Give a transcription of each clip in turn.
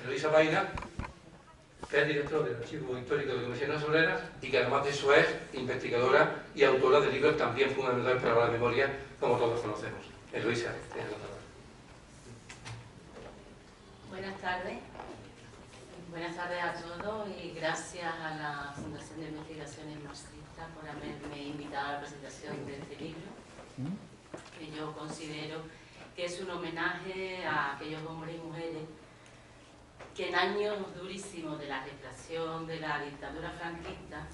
Eloísa Baina, que es director del Archivo Histórico de Comisiones Obreras y que además de eso es investigadora y autora de libros también fundamentales para la memoria, como todos conocemos. Eloísa, tienes la palabra. Buenas tardes. Buenas tardes a todos y gracias a la Fundación de Investigaciones Marxistas por haberme invitado a la presentación de este libro, que yo considero que es un homenaje a aquellos hombres y mujeres que en años durísimos de la represión de la dictadura franquista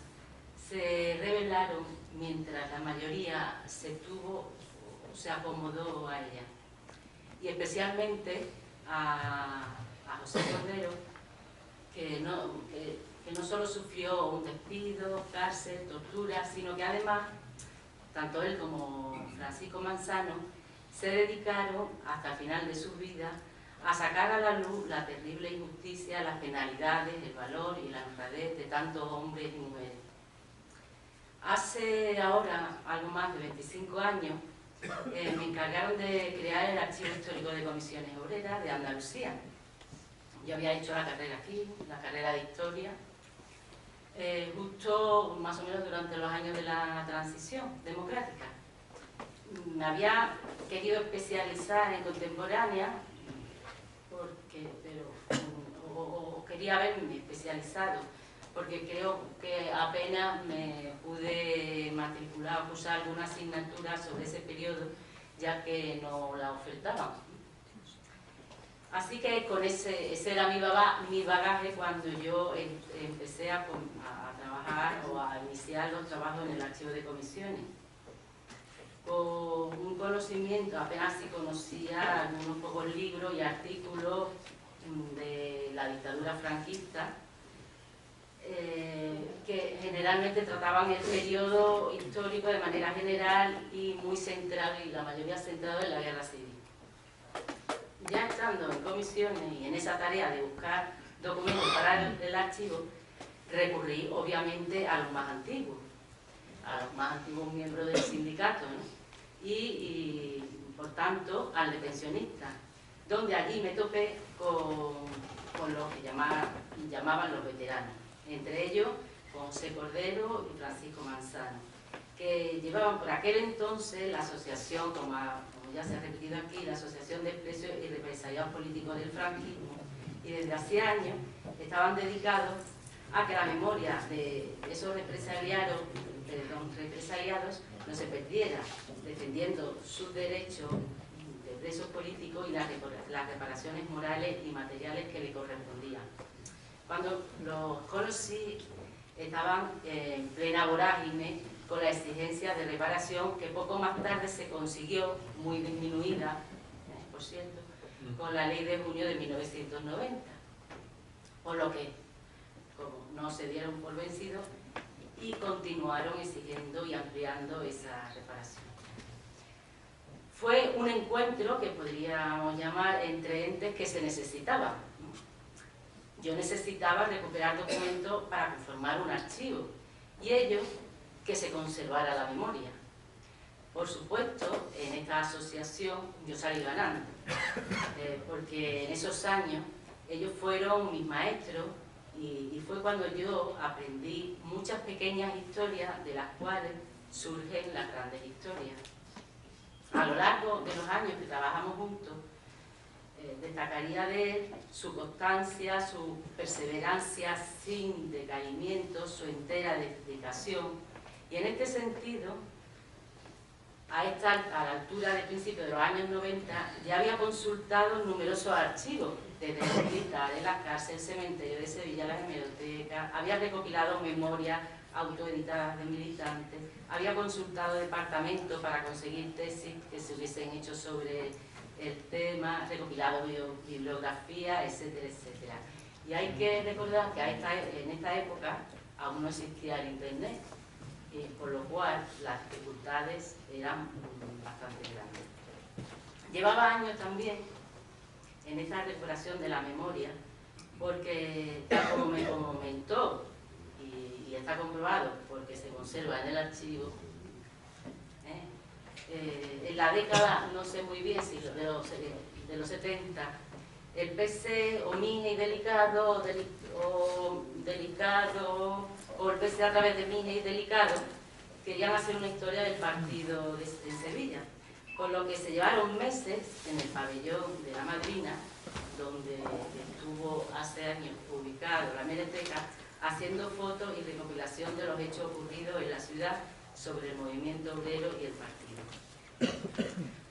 se rebelaron mientras la mayoría se acomodó a ella. Y especialmente a José Cordero, que no solo sufrió un despido, cárcel, tortura, sino que además, tanto él como Francisco Manzano, se dedicaron hasta el final de sus vidas a sacar a la luz la terrible injusticia, las penalidades, el valor y la honradez de tantos hombres y mujeres. Hace ahora algo más de 25 años me encargaron de crear el Archivo Histórico de Comisiones Obreras de Andalucía. Yo había hecho la carrera aquí, la carrera de Historia, justo más o menos durante los años de la transición democrática. Me había querido especializar en contemporánea, o quería haberme especializado, porque creo que apenas me pude matricular o cursar alguna asignatura sobre ese periodo, ya que no la ofertaban. Así que con ese era mi bagaje cuando yo empecé a trabajar o a iniciar los trabajos en el Archivo de Comisiones. Con un conocimiento, apenas si conocía algunos pocos libros y artículos de la dictadura franquista, que generalmente trataban el periodo histórico de manera general y muy centrado, y la mayoría centrado en la guerra civil. Ya estando en comisiones y en esa tarea de buscar documentos para el archivo, recurrí obviamente a los más antiguos miembros del sindicato, ¿no? y por tanto al de pensionistas, donde allí me topé con los que llamaban los veteranos, entre ellos con José Cordero y Francisco Manzano, que llevaban por aquel entonces la asociación, como ya se ha repetido aquí, la Asociación de Expresos y Represaliados Políticos del Franquismo, y desde hace años estaban dedicados a que la memoria de esos represaliados no se perdiera, defendiendo sus derechos de presos políticos y las reparaciones morales y materiales que le correspondían. Cuando los conocí, estaban en plena vorágine con la exigencia de reparación, que poco más tarde se consiguió, muy disminuida, por cierto, con la ley de junio de 1990. Por lo que, como no se dieron por vencidos, y continuaron exigiendo y ampliando esa reparación. Fue un encuentro que podríamos llamar entre entes que se necesitaban. Yo necesitaba recuperar documentos para conformar un archivo y ellos que se conservara la memoria. Por supuesto, en esta asociación yo salí ganando, porque en esos años ellos fueron mis maestros y fue cuando yo aprendí muchas pequeñas historias de las cuales surgen las grandes historias. A lo largo de los años que trabajamos juntos, destacaría de él su constancia, su perseverancia sin decaimiento, su entera dedicación. Y en este sentido, a la altura del principio de los años 90, ya había consultado numerosos archivos, desde los militares, la cárcel, el cementerio de Sevilla, la hemeroteca, había recopilado memorias autoeditadas de militantes, había consultado departamentos para conseguir tesis que se hubiesen hecho sobre el tema, recopilado bibliografía, etcétera, etcétera. Y hay que recordar que en esta época aún no existía el internet, por lo cual las dificultades eran bastante grandes. Llevaba años también en esta recuperación de la memoria, porque tal como me comentó, y está comprobado porque se conserva en el archivo, en la década, no sé muy bien si de los 70, el PC o Mije y Delicado, o Delicado, o el PC a través de Mije y Delicado, querían hacer una historia del partido de Sevilla. Con lo que se llevaron meses en el pabellón de la Madrina, donde estuvo hace años ubicado la hemeroteca, haciendo fotos y recopilación de los hechos ocurridos en la ciudad sobre el movimiento obrero y el partido.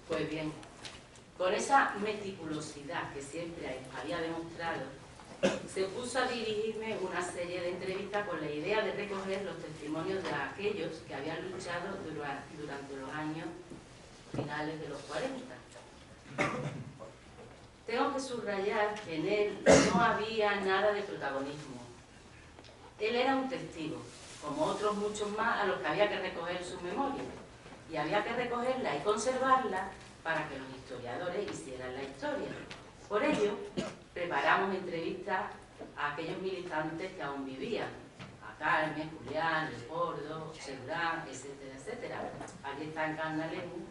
Pues bien, con esa meticulosidad que siempre había demostrado, se puso a dirigirme una serie de entrevistas con la idea de recoger los testimonios de aquellos que habían luchado durante los años finales de los 40. Tengo que subrayar que en él no había nada de protagonismo. Él era un testigo, como otros muchos más a los que había que recoger sus memorias. Y había que recogerla y conservarla para que los historiadores hicieran la historia. Por ello, preparamos entrevistas a aquellos militantes que aún vivían. A Carmen, Julián, Leopoldo, Cerdán, etcétera, etcétera. Aquí está en Carnalemu,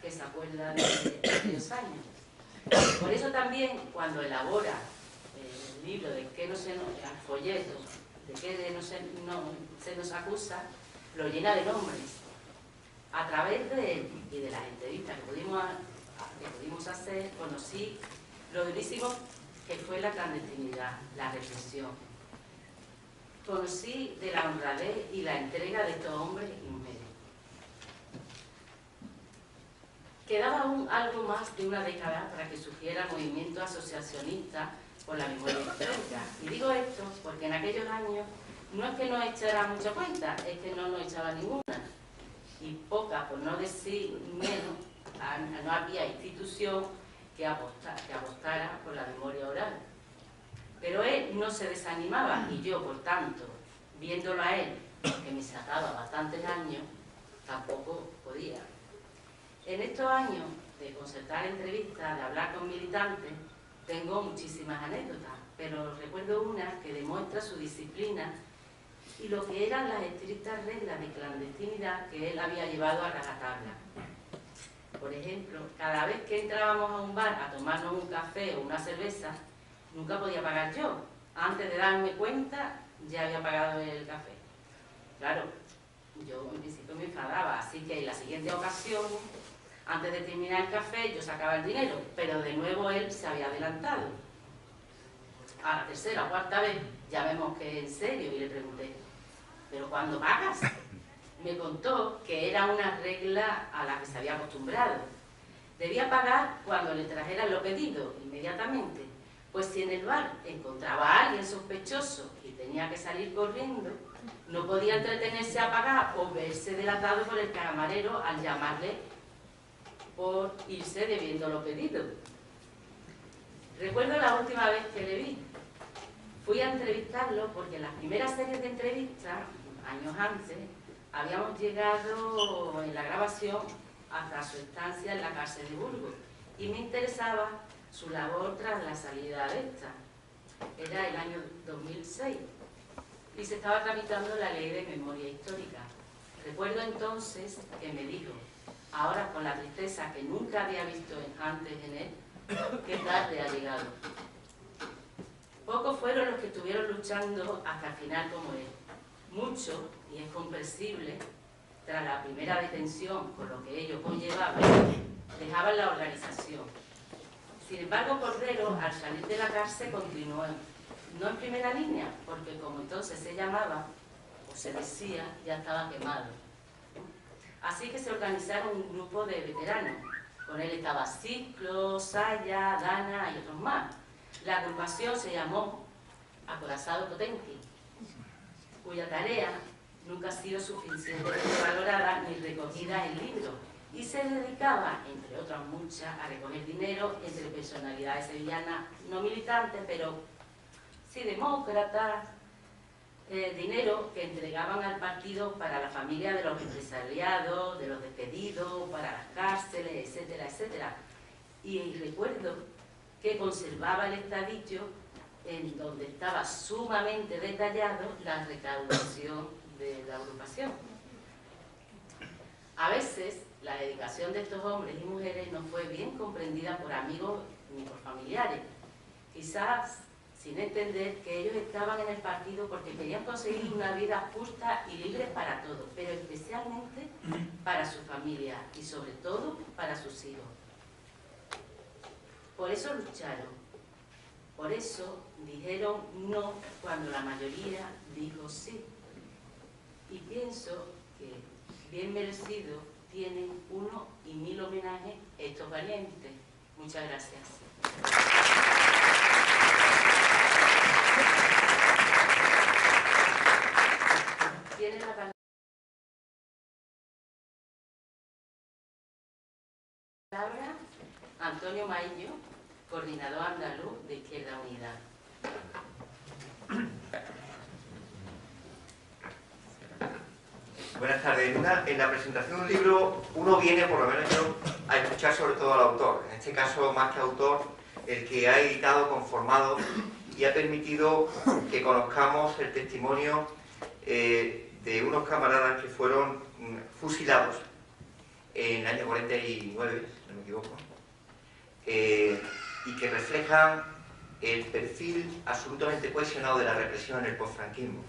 que se acuerda de aquellos años. Por eso también, cuando elabora el libro de qué no se nos, el folleto, de qué no se nos acusa, lo llena de nombres. A través de él y de las entrevistas que pudimos hacer, conocí lo durísimo que fue la clandestinidad, la represión. Conocí de la honradez y la entrega de estos hombres y mujeres. Quedaba aún algo más de una década para que surgiera movimiento asociacionista por la memoria histórica. Y digo esto porque en aquellos años no es que no echara mucha cuenta, es que no nos echaba ninguna. Y poca, por no decir menos, no había institución que apostara por la memoria oral. Pero él no se desanimaba y yo, por tanto, viéndolo a él, que me sacaba bastantes años, tampoco podía. En estos años de concertar entrevistas, de hablar con militantes, tengo muchísimas anécdotas, pero recuerdo una que demuestra su disciplina y lo que eran las estrictas reglas de clandestinidad que él había llevado a rajatabla. Por ejemplo, cada vez que entrábamos a un bar a tomarnos un café o una cerveza, nunca podía pagar yo. Antes de darme cuenta, ya había pagado el café. Claro, yo en principio me enfadaba, así que en la siguiente ocasión, antes de terminar el café, yo sacaba el dinero, pero de nuevo él se había adelantado. A la tercera o cuarta vez, ya vemos que en serio, y le pregunté, ¿pero cuándo pagas? Me contó que era una regla a la que se había acostumbrado. Debía pagar cuando le trajeran lo pedido, inmediatamente. Pues si en el bar encontraba a alguien sospechoso y tenía que salir corriendo, no podía entretenerse a pagar o verse delatado por el camarero al llamarle por irse debiendo lo pedido. Recuerdo la última vez que le vi. Fui a entrevistarlo porque en las primeras series de entrevistas, años antes, habíamos llegado en la grabación hasta su estancia en la cárcel de Burgos y me interesaba su labor tras la salida de esta. Era el año 2006 y se estaba tramitando la ley de memoria histórica. Recuerdo entonces que me dijo, ahora con la tristeza que nunca había visto antes en él, qué tarde ha llegado. Pocos fueron los que estuvieron luchando hasta el final como él. Muchos, y es comprensible, tras la primera detención, con lo que ello conllevaba, dejaban la organización. Sin embargo, Cordero, al salir de la cárcel, continuó, no en primera línea, porque como entonces se llamaba, o se decía, ya estaba quemado. Así que se organizaron un grupo de veteranos. Con él estaba Ciclo, Saya, Dana y otros más. La agrupación se llamó Acorazado Potenki, cuya tarea nunca ha sido suficientemente valorada ni recogida en libros, y se dedicaba, entre otras muchas, a recoger dinero entre personalidades sevillanas no militantes, pero sí demócratas, dinero que entregaban al partido para la familia de los represaliados, de los despedidos, para las cárceles, etcétera, etcétera. Y recuerdo que conservaba el estadillo en donde estaba sumamente detallado la recaudación de la agrupación. A veces la dedicación de estos hombres y mujeres no fue bien comprendida por amigos ni por familiares. Quizás sin entender que ellos estaban en el partido porque querían conseguir una vida justa y libre para todos, pero especialmente para su familia y sobre todo para sus hijos. Por eso lucharon, por eso dijeron no cuando la mayoría dijo sí. Y pienso que bien merecido tienen 1 y 1000 homenajes estos valientes. Muchas gracias. Tiene la palabra Antonio Maillo, coordinador andaluz de Izquierda Unida. Buenas tardes. En la presentación de un libro uno viene, por lo menos yo, a escuchar sobre todo al autor. En este caso, más que autor, el que ha editado, conformado y ha permitido que conozcamos el testimonio de unos camaradas que fueron fusilados en el año 49, si no me equivoco, y que reflejan el perfil absolutamente cohesionado de la represión en el posfranquismo.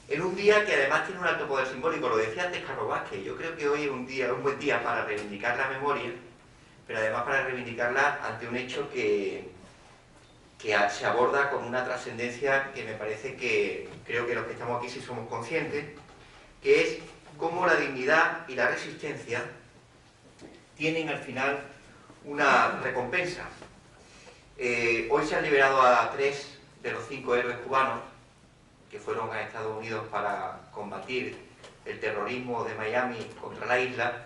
En un día que además tiene un alto poder simbólico, lo decía antes Carlos Vázquez, yo creo que hoy es un buen día para reivindicar la memoria, pero además para reivindicarla ante un hecho que se aborda con una trascendencia que me parece que creo que los que estamos aquí sí somos conscientes, que es cómo la dignidad y la resistencia tienen al final una recompensa. Hoy se han liberado a 3 de los 5 héroes cubanos que fueron a Estados Unidos para combatir el terrorismo de Miami contra la isla,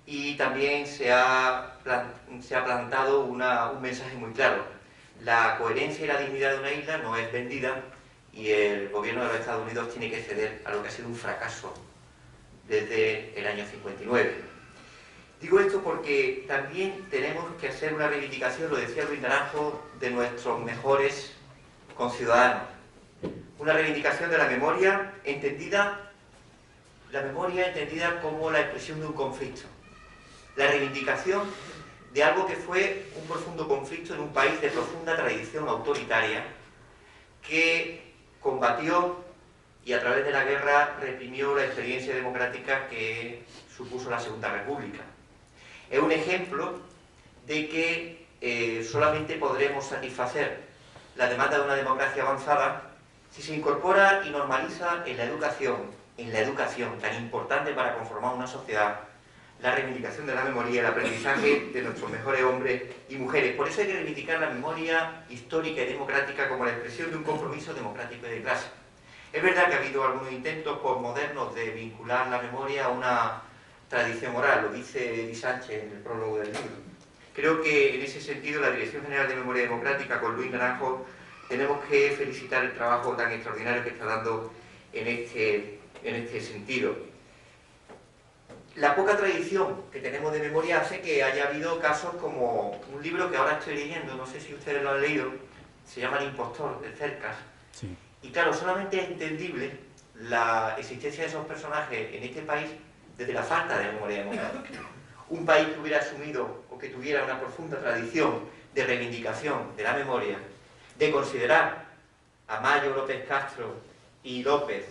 y también se ha plantado un mensaje muy claro. La coherencia y la dignidad de una isla no es vendida, y el gobierno de los Estados Unidos tiene que ceder a lo que ha sido un fracaso desde el año 59. Digo esto porque también tenemos que hacer una reivindicación, lo decía Luis Naranjo, de nuestros mejores conciudadanos. Una reivindicación de la memoria entendida como la expresión de un conflicto. La reivindicación de algo que fue un profundo conflicto en un país de profunda tradición autoritaria que combatió y a través de la guerra reprimió la experiencia democrática que supuso la Segunda República. Es un ejemplo de que solamente podremos satisfacer la demanda de una democracia avanzada si se incorpora y normaliza en la educación tan importante para conformar una sociedad, la reivindicación de la memoria y el aprendizaje de nuestros mejores hombres y mujeres. Por eso hay que reivindicar la memoria histórica y democrática como la expresión de un compromiso democrático y de clase. Es verdad que ha habido algunos intentos postmodernos de vincular la memoria a una tradición oral, lo dice Di Sánchez en el prólogo del libro. Creo que en ese sentido la Dirección General de Memoria Democrática, con Luis Naranjo, tenemos que felicitar el trabajo tan extraordinario que está dando en este sentido. La poca tradición que tenemos de memoria hace que haya habido casos como un libro que ahora estoy leyendo, no sé si ustedes lo han leído, se llama El impostor, de Cercas. Sí. Y claro, solamente es entendible la existencia de esos personajes en este país desde la falta de memoria democrática. Un país que hubiera asumido o que tuviera una profunda tradición de reivindicación de la memoria, de considerar a Mayo, López Castro y López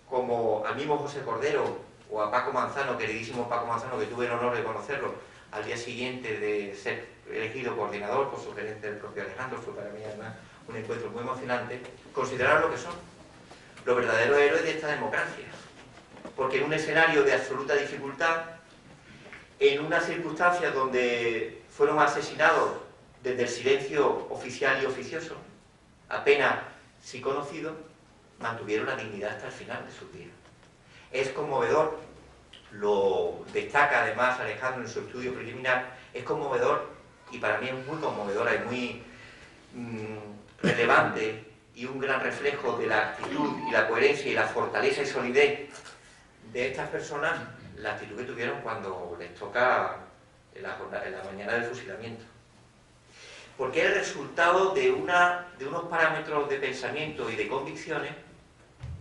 como al mismo José Cordero o a Paco Manzano, queridísimo Paco Manzano, que tuve el honor de conocerlo al día siguiente de ser elegido coordinador por sugerencia del propio Alejandro, fue para mí además un encuentro muy emocionante, considerar lo que son los verdaderos héroes de esta democracia. Porque en un escenario de absoluta dificultad, en unas circunstancias donde fueron asesinados desde el silencio oficial y oficioso, apenas sí conocido, mantuvieron la dignidad hasta el final de sus días. Es conmovedor, lo destaca además Alejandro en su estudio preliminar, es conmovedor, y para mí es muy conmovedora y muy relevante y un gran reflejo de la actitud y la coherencia y la fortaleza y solidez de estas personas, la actitud que tuvieron cuando les toca en la mañana del fusilamiento. Porque es el resultado de unos parámetros de pensamiento y de convicciones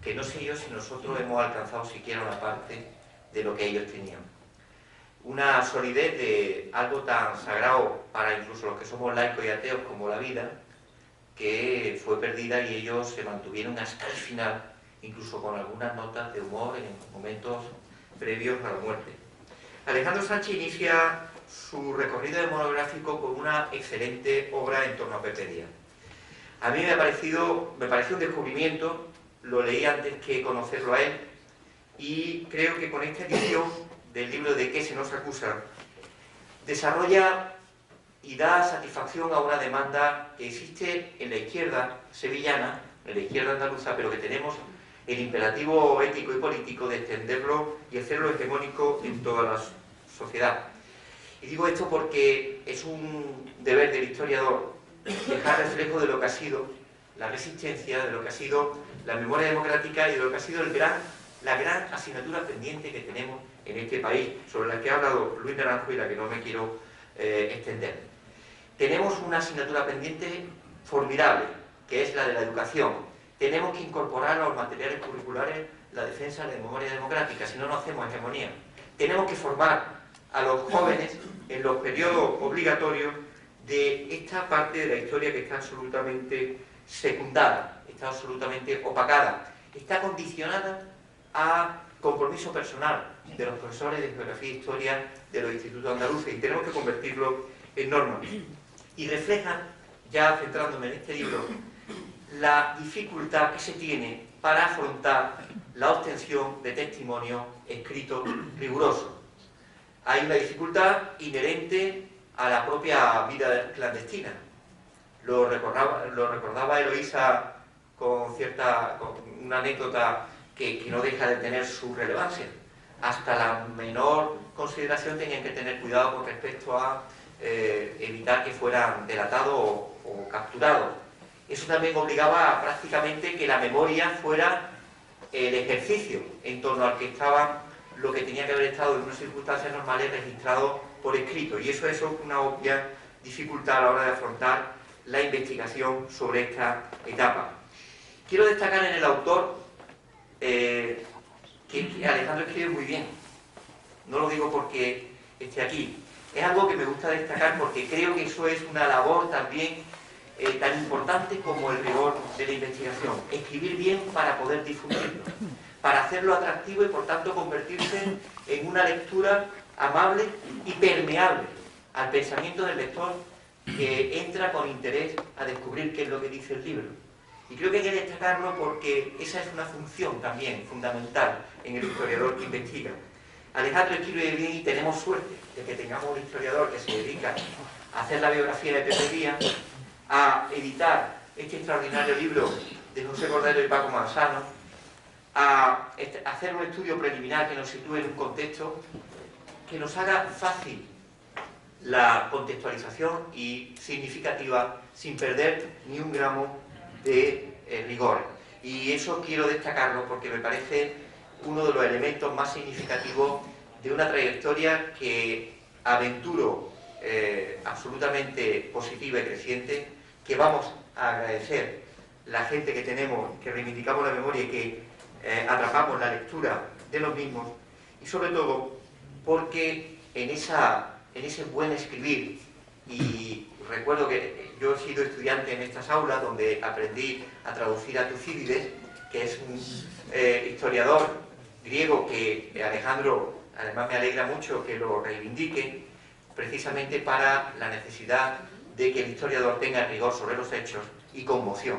que no sé yo si nosotros hemos alcanzado siquiera una parte de lo que ellos tenían. una solidez de algo tan sagrado para incluso los que somos laicos y ateos como la vida, que fue perdida y ellos se mantuvieron hasta el final, incluso con algunas notas de humor en momentos previos a la muerte. Alejandro Sánchez inicia su recorrido monográfico con una excelente obra en torno a Pepe Díaz. A mí me pareció un descubrimiento, lo leí antes que conocerlo a él, y creo que con esta edición del libro ¿De qué se nos acusa?, desarrolla y da satisfacción a una demanda que existe en la izquierda sevillana, en la izquierda andaluza, pero que tenemos el imperativo ético y político de extenderlo y hacerlo hegemónico en toda la sociedad. Y digo esto porque es un deber del historiador dejar reflejo de lo que ha sido la resistencia, de lo que ha sido la memoria democrática y de lo que ha sido la gran asignatura pendiente que tenemos en este país, sobre la que ha hablado Luis Naranjo y la que no me quiero extender. Tenemos una asignatura pendiente formidable, que es la de la educación. Tenemos que incorporar a los materiales curriculares la defensa de la memoria democrática, si no, no hacemos hegemonía. Tenemos que formar a los jóvenes en los periodos obligatorios de esta parte de la historia que está absolutamente secundada, está absolutamente opacada, está condicionada a compromiso personal de los profesores de Geografía e Historia de los institutos andaluces, y tenemos que convertirlo en norma. Y refleja, ya centrándome en este libro, la dificultad que se tiene para afrontar la obtención de testimonio escrito riguroso. Hay una dificultad inherente a la propia vida clandestina. Lo recordaba Eloísa con una anécdota que no deja de tener su relevancia. Hasta la menor consideración tenían que tener cuidado con respecto a evitar que fueran delatados o capturados. Eso también obligaba a prácticamente que la memoria fuera el ejercicio en torno al que estaba lo que tenía que haber estado en unas circunstancias normales registrado por escrito, y eso es una obvia dificultad a la hora de afrontar la investigación sobre esta etapa. Quiero destacar en el autor que Alejandro escribe muy bien. No lo digo porque esté aquí, es algo que me gusta destacar porque creo que eso es una labor también tan importante como el rigor de la investigación. Escribir bien para poder difundirlo, para hacerlo atractivo y por tanto convertirse en una lectura amable y permeable al pensamiento del lector, que entra con interés a descubrir qué es lo que dice el libro. Y creo que hay que destacarlo porque esa es una función también fundamental en el historiador que investiga. Alejandro escribe bien y tenemos suerte de que tengamos un historiador que se dedica a hacer la biografía de Pepe Díaz, a editar este extraordinario libro de José Cordero y Paco Manzano, a hacer un estudio preliminar que nos sitúe en un contexto que nos haga fácil la contextualización y significativa sin perder ni un gramo de rigor. Y eso quiero destacarlo porque me parece uno de los elementos más significativos de una trayectoria que aventuro absolutamente positiva y creciente, que vamos a agradecer la gente que tenemos, que reivindicamos la memoria y que atrapamos la lectura de los mismos, y sobre todo porque en ese buen escribir, y recuerdo que yo he sido estudiante en estas aulas donde aprendí a traducir a Tucídides, que es un historiador griego que Alejandro, además me alegra mucho que lo reivindique, precisamente para la necesidad de que el historiador tenga rigor sobre los hechos y conmoción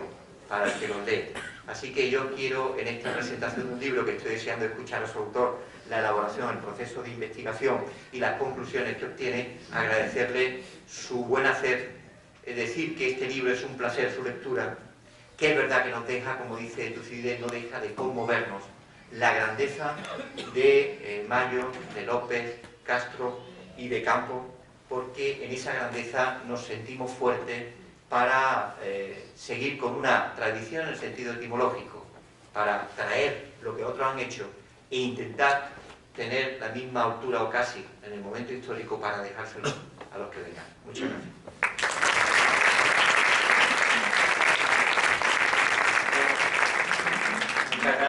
para el que los lee. Así que yo quiero, en esta presentación de un libro que estoy deseando escuchar a su autor, la elaboración, el proceso de investigación y las conclusiones que obtiene, agradecerle su buen hacer, decir que este libro es un placer su lectura, que es verdad que nos deja, como dice Tucídides, no deja de conmovernos la grandeza de Mayo, de López, Castro y de Campo, porque en esa grandeza nos sentimos fuertes para seguir con una tradición en el sentido etimológico, para traer lo que otros han hecho e intentar tener la misma altura o casi en el momento histórico para dejárselo a los que vengan. Muchas gracias.